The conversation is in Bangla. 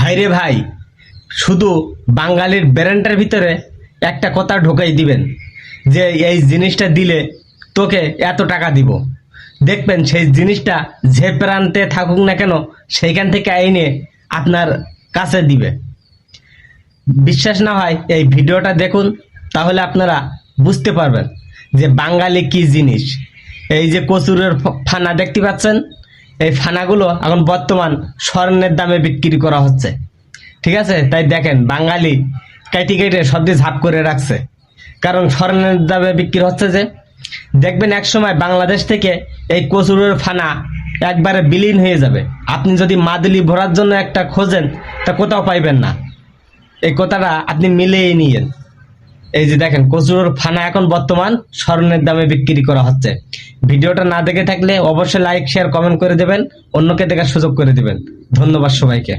ভাইরে ভাই, শুধু বাঙালির ব্রেনটার ভিতরে একটা কথা ঢোকাই দিবেন যে এই জিনিসটা দিলে তোকে এত টাকা দিব। দেখবেন সেই জিনিসটা যে প্রান্তে থাকুক না কেন সেইখান থেকে এনে আপনার কাছে দিবে। বিশ্বাস না হয় এই ভিডিওটা দেখুন, তাহলে আপনারা বুঝতে পারবেন যে বাঙালি কি জিনিস। এই যে কচুরের ফানা দেখতে পাচ্ছেন, এই ফানাগুলো এখন বর্তমান স্বর্ণের দামে বিক্রি করা হচ্ছে। ঠিক আছে, তাই দেখেন বাঙালি কেটে কেটে সব দিয়ে ঝাপ করে রাখছে, কারণ স্বর্ণের দামে বিক্রি হচ্ছে। যে দেখবেন এক সময় বাংলাদেশ থেকে এই কচুরের ফানা একবারে বিলীন হয়ে যাবে। আপনি যদি মাদুলি ভরার জন্য একটা খোঁজেন তা কোথাও পাইবেন না। এই কথাটা আপনি মিলিয়ে নিয়েন। এই যে দেখেন কচুরের ফানা এখন বর্তমান স্বর্ণের দামে বিক্রি করা হচ্ছে। ভিডিওটা না দেখে থাকলে অবশ্যই লাইক শেয়ার কমেন্ট করে দেবেন, অন্যকে দেখার সুযোগ করে দেবেন। ধন্যবাদ সবাইকে।